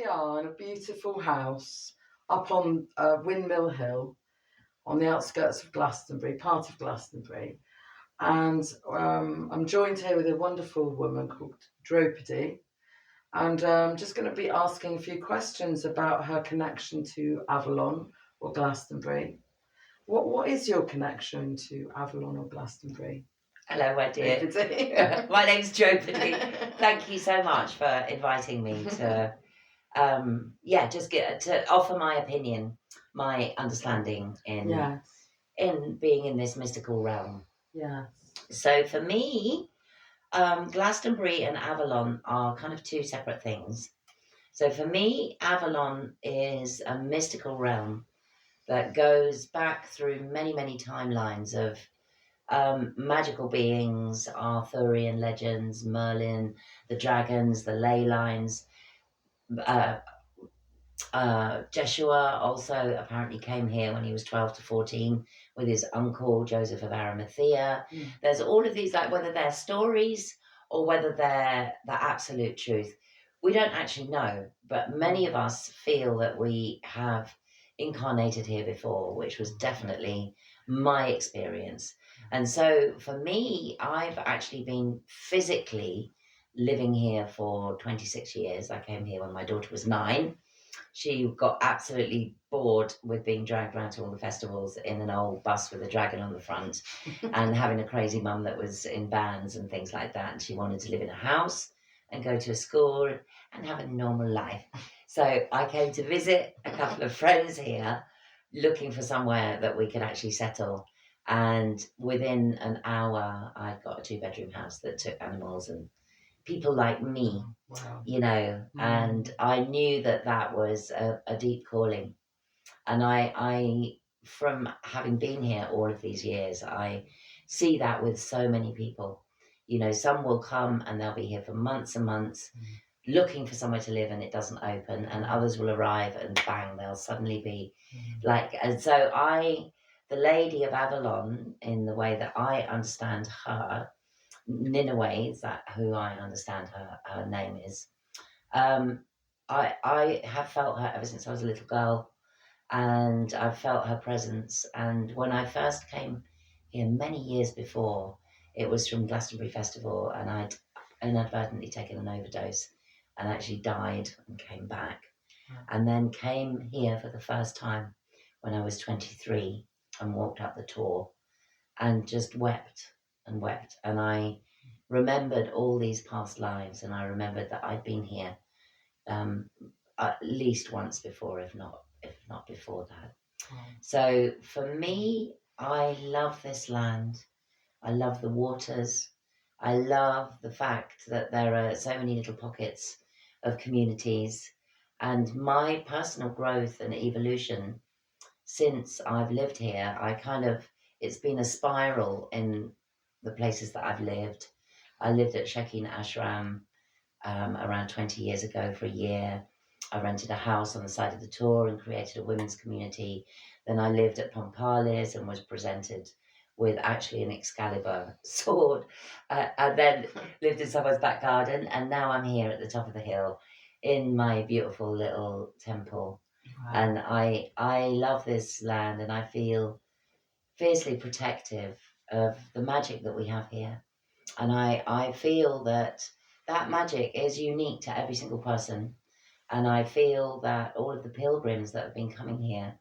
we are in a beautiful house up on Windmill Hill on the outskirts of Glastonbury, part of Glastonbury. And I'm joined here with a wonderful woman called Draupadi. And I'm just going to be asking a few questions about her connection to Avalon or Glastonbury. What is your connection to Avalon or Glastonbury? Hello, my dear. My name's Draupadi. Thank you so much for inviting me to, just to offer my opinion, my understanding in being in this mystical realm. Yes. So for me, Glastonbury and Avalon are kind of two separate things. So for me, Avalon is a mystical realm that goes back through many, many timelines of magical beings, Arthurian legends, Merlin, the dragons, the ley lines. Jeshua also apparently came here when he was 12 to 14 with his uncle, Joseph of Arimathea. There's all of these, like whether they're stories or whether they're the absolute truth. We don't actually know, but many of us feel that we have incarnated here before, which was definitely my experience. And so for me, I've actually been physically living here for 26 years. I came here when my daughter was 9. She got absolutely bored with being dragged around to all the festivals in an old bus with a dragon on the front and having a crazy mum that was in bands and things like that. And she wanted to live in a house and go to a school and have a normal life. So I came to visit a couple of friends here looking for somewhere that we could actually settle. And within an hour, I'd got a 2-bedroom house that took animals and people like me. Wow. And I knew that was a deep calling. And I, from having been here all of these years, I see that with so many people. Some will come and they'll be here for months and months looking for somewhere to live and it doesn't open, and others will arrive and bang, they'll suddenly be and so the Lady of Avalon, in the way that I understand her, Nineveh, is that who I understand her name is. I have felt her ever since I was a little girl, and I've felt her presence. And when I first came here many years before, it was from Glastonbury Festival, and I'd inadvertently taken an overdose and actually died and came back. And then came here for the first time when I was 23 and walked up the tour and just wept and wept. And I remembered all these past lives, and I remembered that I'd been here at least once before, if not before that. So for me, I love this land. I love the waters. I love the fact that there are so many little pockets of communities, and my personal growth and evolution since I've lived here, it's been a spiral in the places that I've lived. I lived at Shekin Ashram around 20 years ago for a year. I rented a house on the side of the tour and created a women's community. Then I lived at Pompalis and was presented with actually an Excalibur sword, and then lived in someone's back garden, and now I'm here at the top of the hill in my beautiful little temple. Wow. And I love this land, and I feel fiercely protective of the magic that we have here. And I feel that magic is unique to every single person. And I feel that all of the pilgrims that have been coming here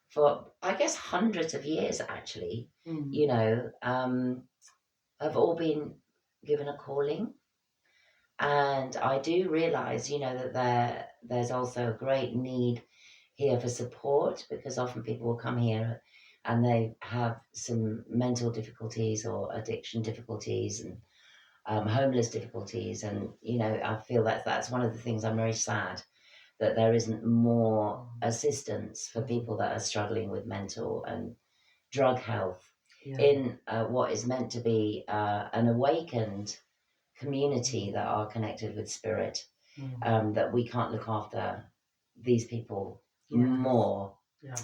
for, I guess, hundreds of years, actually, have all been given a calling. And I do realize, that there's also a great need here for support, because often people will come here and they have some mental difficulties or addiction difficulties and homeless difficulties. And, I feel that's one of the things I'm very sad, that there isn't more assistance for people that are struggling with mental and drug health in what is meant to be an awakened community that are connected with spirit, that we can't look after these people more. Yeah.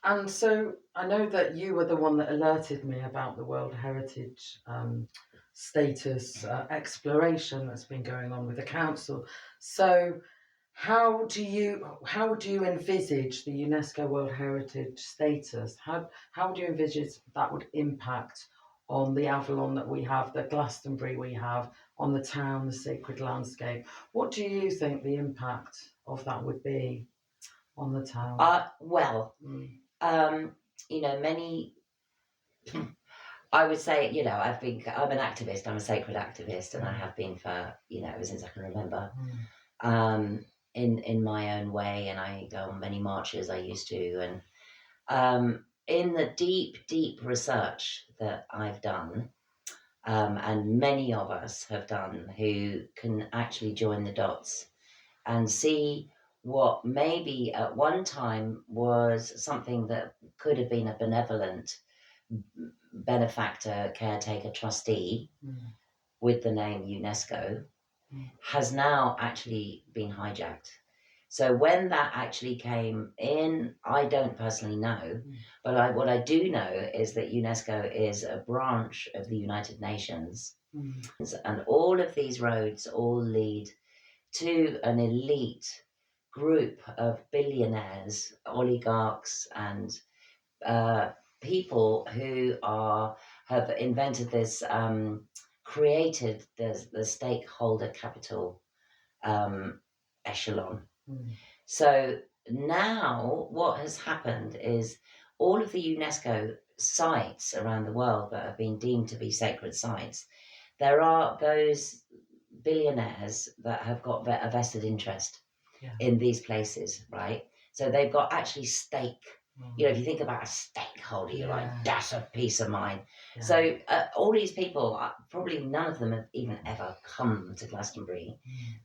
And so I know that you were the one that alerted me about the World Heritage Status exploration that's been going on with the council. So How do you envisage the UNESCO World Heritage Status? How would you envisage that would impact on the Avalon that we have, the Glastonbury we have, on the town, the sacred landscape? What do you think the impact of that would be on the town? Well, Mm. Many. I would say, I'm an activist. I'm a sacred activist, and I have been for ever since I can remember. In my own way, and I go on many marches. I used to, and in the deep research that I've done, and many of us have done, who can actually join the dots and see what maybe at one time was something that could have been a benevolent benefactor, caretaker, trustee with the name UNESCO, has now actually been hijacked. So when that actually came in, I don't personally know, but what I do know is that UNESCO is a branch of the United Nations, and all of these roads all lead to an elite group of billionaires, oligarchs, and people who have invented this, created the stakeholder capital echelon. So now what has happened is all of the UNESCO sites around the world that have been deemed to be sacred sites, there are those billionaires that have got a vested interest in these places, right? So they've got actually stake. If you think about a stakeholder, you're like, that's a piece of mine. Yeah. So all these people, probably none of them have even ever come to Glastonbury.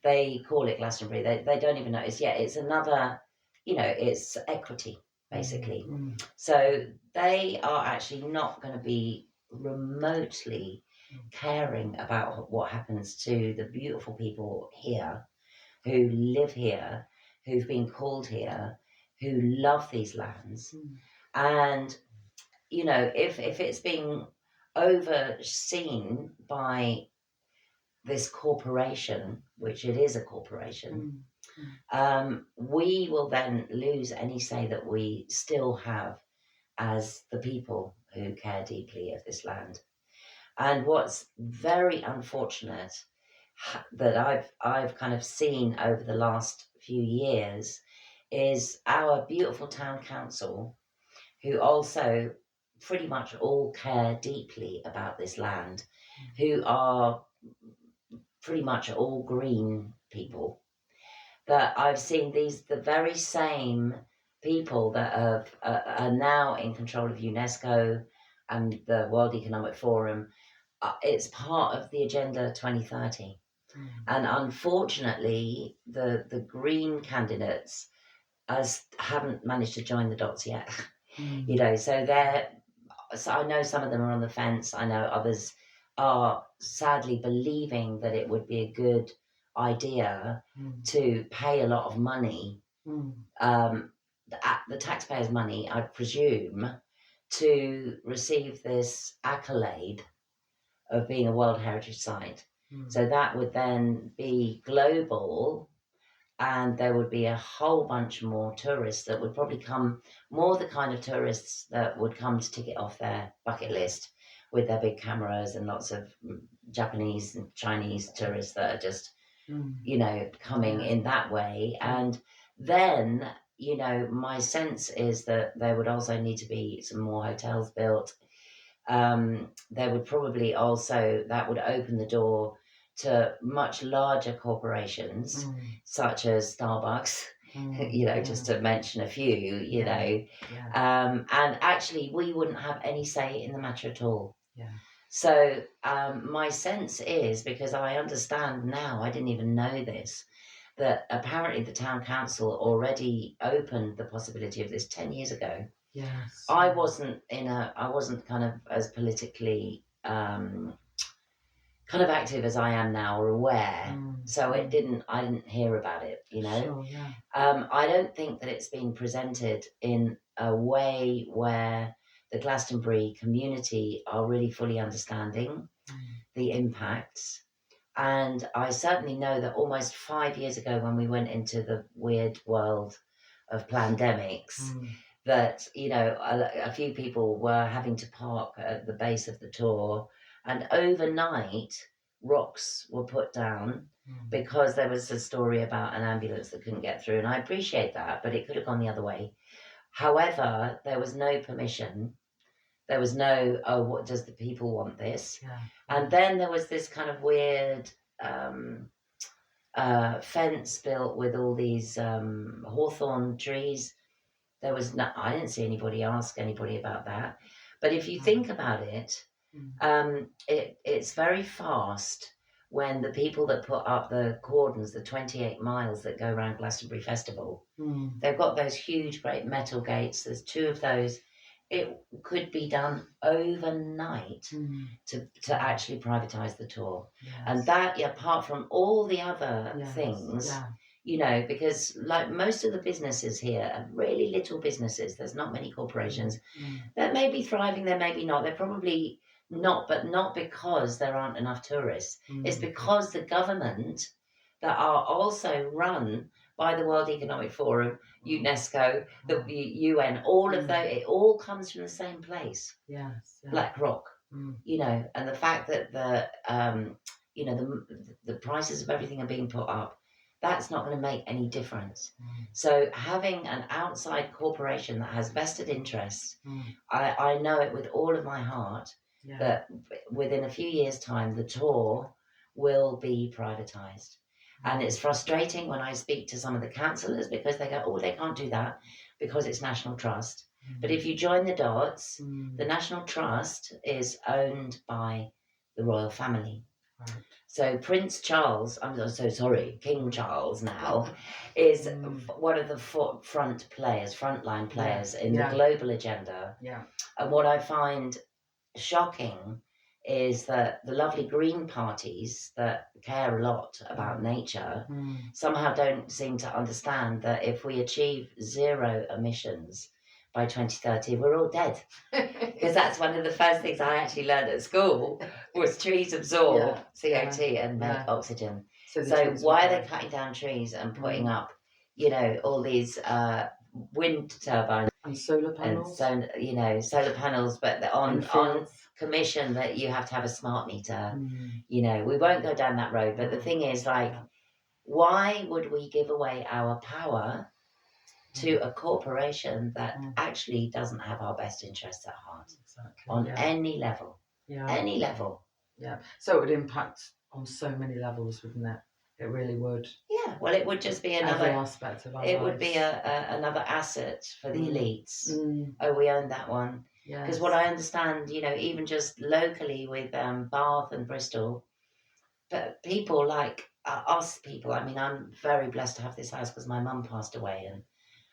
They call it Glastonbury. They don't even know. It's another, it's equity, basically. So they are actually not going to be remotely caring about what happens to the beautiful people here, who live here, who've been called here, who love these lands. And if it's being overseen by this corporation, which it is a corporation, we will then lose any say that we still have as the people who care deeply of this land. And what's very unfortunate that I've kind of seen over the last few years is our beautiful town council, who also pretty much all care deeply about this land, who are pretty much all green people, that I've seen the very same people that are now in control of UNESCO and the World Economic Forum. It's part of the Agenda 2030. And unfortunately, the green candidates haven't managed to join the dots yet. So I know some of them are on the fence. I know others are sadly believing that it would be a good idea to pay a lot of money, the taxpayers' money, I presume, to receive this accolade of being a World Heritage Site. So that would then be global, and there would be a whole bunch more tourists that would probably come, more the kind of tourists that would come to tick it off their bucket list with their big cameras, and lots of Japanese and Chinese tourists that are just, coming in that way. And then, my sense is that there would also need to be some more hotels built. There would probably also, that would open the door to much larger corporations, such as Starbucks, just to mention a few, and actually we wouldn't have any say in the matter at all. So my sense is, because I understand now, I didn't even know this, that apparently the town council already opened the possibility of this 10 years ago. Yes. I wasn't kind of as politically kind of active as I am now, or aware. So I didn't hear about it, Sure, yeah. I don't think that it's been presented in a way where the Glastonbury community are really fully understanding the impacts And I certainly know that almost 5 years ago, when we went into the weird world of pandemics, that, you know, a few people were having to park at the base of the tour, and overnight rocks were put down because there was a story about an ambulance that couldn't get through. And I appreciate that, but it could have gone the other way. However, there was no permission. There was no, oh, what does the people want this? Yeah. And then there was this kind of weird fence built with all these hawthorn trees. There was no, I didn't see anybody ask anybody about that. But if you think about it, it's very fast when the people that put up the cordons, the 28 miles that go around Glastonbury Festival, they've got those huge, great metal gates. There's 2 of those. It could be done overnight to actually privatise the tour. Yes. And that, apart from all the other things, you know, because like most of the businesses here are really little businesses. There's not many corporations that may be thriving, they may be not. They're probably not, but not because there aren't enough tourists. It's because the government that are also run by the World Economic Forum, UNESCO, the UN, all of those, it all comes from the same place. Yes. Black Rock. You know, and the fact that you know, the prices of everything are being put up, that's not going to make any difference. So having an outside corporation that has vested interests, I know it with all of my heart that within a few years' time, the tour will be privatised. And it's frustrating when I speak to some of the councillors because they go, oh, they can't do that because it's National Trust. But if you join the dots, the National Trust is owned by the royal family. So Prince Charles, I'm so sorry, King Charles now, is one of the frontline players in the global agenda. And what I find shocking is that the lovely green parties that care a lot about nature somehow don't seem to understand that if we achieve 0 emissions by 2030, we're all dead. Because that's one of the first things I actually learned at school was trees absorb CO2 and make oxygen. So why are they cutting down trees and putting up, you know, all these wind turbines and solar panels? And so, you know, solar panels, but on commission that you have to have a smart meter. You know, we won't go down that road. But the thing is, like, why would we give away our power to a corporation that actually doesn't have our best interests at heart on any level? Any level. So it would impact on so many levels, wouldn't it? It really would. Yeah, well, it would just be another every aspect of our lives. Would be another asset for the elites. Oh, we own that one. Because what I understand, you know, even just locally with Bath and Bristol, but people like us people, I mean, I'm very blessed to have this house because my mum passed away and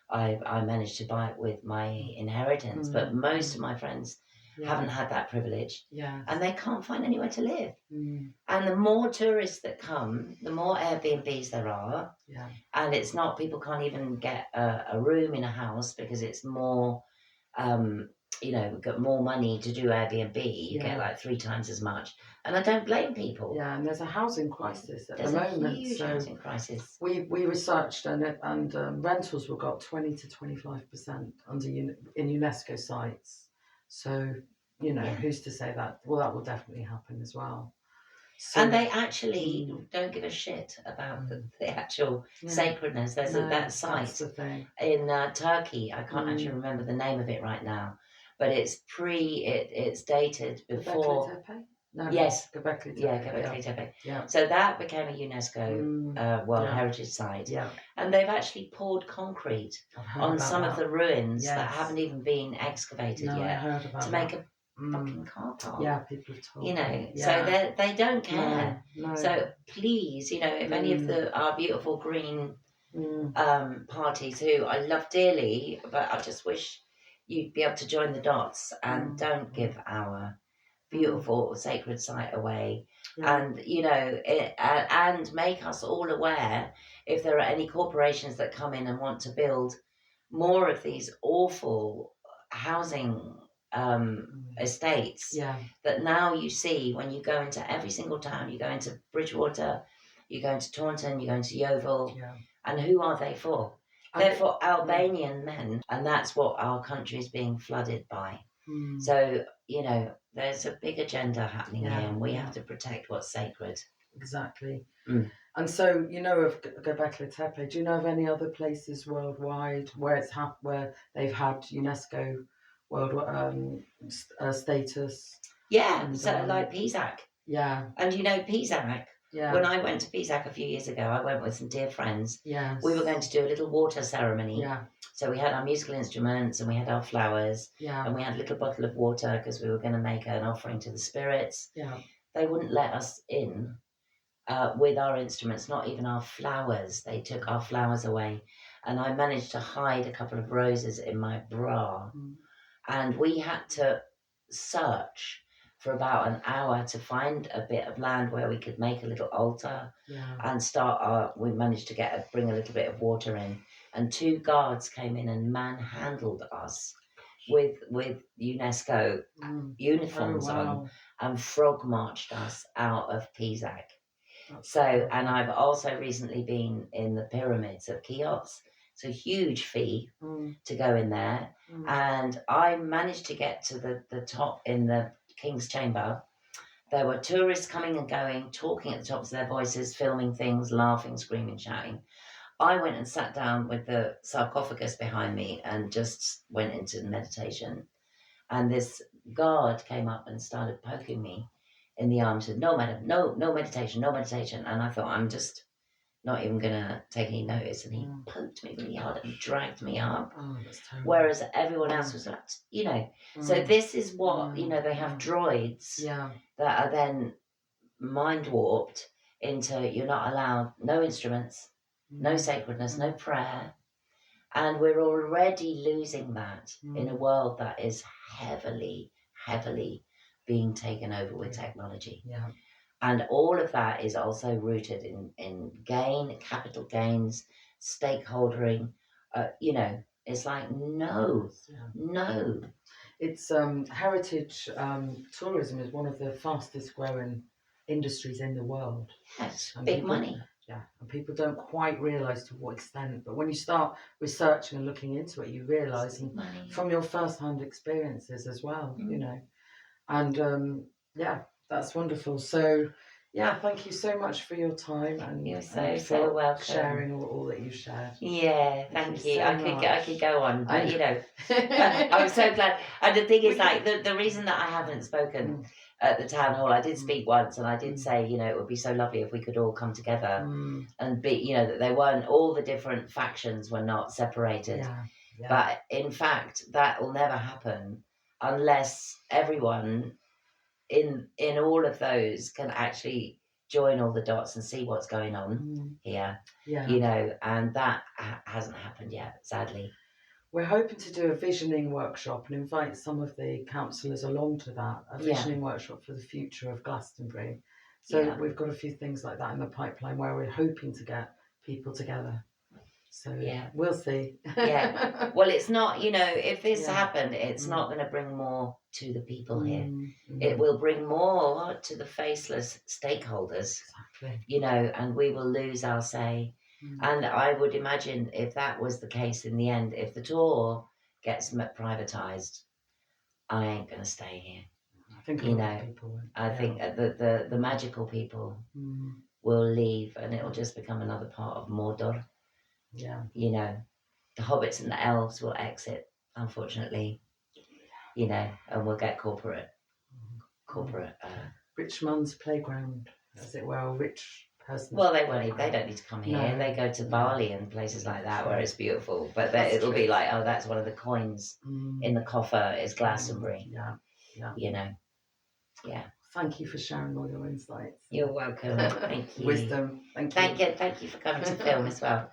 I managed to buy it with my inheritance. But most of my friends haven't had that privilege. And they can't find anywhere to live. And the more tourists that come, the more Airbnbs there are. And it's not, people can't even get a room in a house because it's more, you know, got more money to do Airbnb. You get like 3 times as much. And I don't blame people. And there's a housing crisis at There's the moment. There's a huge housing crisis. We researched and rentals will go up 20 to 25% in UNESCO sites. So, you know, who's to say that? Well, that will definitely happen as well. So, and they actually don't give a shit about the actual sacredness. There's that site in Turkey. I can't actually remember the name of it right now, but it's it's dated before. Yes. Göbekli Tepe. Göbekli Tepe. So that became a UNESCO World Heritage Site. And they've actually poured concrete on some of the ruins that haven't even been excavated yet to make a fucking car park. People have told you know, so they don't care. No. So please, you know, if any of our beautiful green parties who I love dearly, but I just wish you'd be able to join the dots and don't give our beautiful sacred site away, and you know, and make us all aware if there are any corporations that come in and want to build more of these awful housing estates Yeah. that now you see when you go into every single town. You go into Bridgewater, you go into Taunton, you go into Yeovil, Yeah. and who are they for? And They're for Albanian men, and that's what our country is being flooded by. So, you know, there's a big agenda happening here, and we have to protect what's sacred. Exactly. Mm. And so, you know of Göbekli Tepe. Do you know of any other places worldwide where where they've had UNESCO World status? Yeah, And, so like Pisac. Yeah. And you know Pisac, Yeah. when I went to Pisac a few years ago, I went with some dear friends. Yes. We were going to do a little water ceremony. Yeah. So we had our musical instruments and we had our flowers. Yeah. And we had a little bottle of water because we were going to make an offering to the spirits. Yeah. They wouldn't let us in with our instruments, not even our flowers. They took our flowers away. And I managed to hide a couple of roses in my bra. And we had to search for about an hour to find a bit of land where we could make a little altar and we managed to bring a little bit of water in, and 2 guards came in and manhandled us with UNESCO uniforms on and frog marched us out of Pisac. And I've also recently been in the pyramids of Cheops. It's a huge fee to go in there. And I managed to get to the top in the King's Chamber. There were tourists coming and going, talking at the tops of their voices, filming things, laughing, screaming, shouting. I went and sat down with the sarcophagus behind me and just went into meditation. And this guard came up and started poking me in the arm, said, "No, madam, no meditation, no meditation." And I thought, I'm just not even going to take any notice. And he poked me really hard and dragged me up. Oh, that's terrible. Whereas everyone else was like, you know. So this is what, you know, they have droids that are then mind warped into you're not allowed, no instruments, no sacredness, no prayer. And we're already losing that in a world that is heavily, heavily being taken over with technology. Yeah. And all of that is also rooted in gain, capital gains, stakeholdering. You know, it's like, no. It's heritage tourism is one of the fastest growing industries in the world. Yes, big money. Yeah, and people don't quite realise to what extent. But when you start researching and looking into it, you realise, and from your first-hand experiences as well, you know. And that's wonderful. So, yeah, thank you so much for your time and you're and so welcome. Sharing all that you shared. Yeah, thank you. So I could go on, but you know, I'm so glad. And the thing is, like, the reason that I haven't spoken at the town hall, I did speak once, and I did say, you know, it would be so lovely if we could all come together and be, you know, that they weren't, all the different factions were not separated. Yeah. But in fact, that will never happen unless everyone in all of those can actually join all the dots and see what's going on here. Yeah. You know, and that hasn't happened yet, sadly. We're hoping to do a visioning workshop and invite some of the councillors along to that, a visioning workshop for the future of Glastonbury. So we've got a few things like that in the pipeline where we're hoping to get people together. So we'll see. Yeah. Well, it's not, you know, if this happened, it's not going to bring more to the people here. It will bring more to the faceless stakeholders, you know, and we will lose our say. And I would imagine if that was the case in the end, if the tour gets privatised, I ain't going to stay here. I think you know, people would. I think the magical people will leave, and it'll just become another part of Mordor. Yeah. You know, the hobbits and the elves will exit, unfortunately. You know, and we'll get corporate. Rich man's playground, as it were, rich person. Well, they won't. They don't need to come here. No. They go to Bali and places like that where it's beautiful. But it'll be like, oh, that's one of the coins in the coffer is Glastonbury. Yeah. You know. Yeah. Thank you for sharing all your insights. You're welcome. Thank you. Wisdom. Thank you. Thank you for coming to film as well.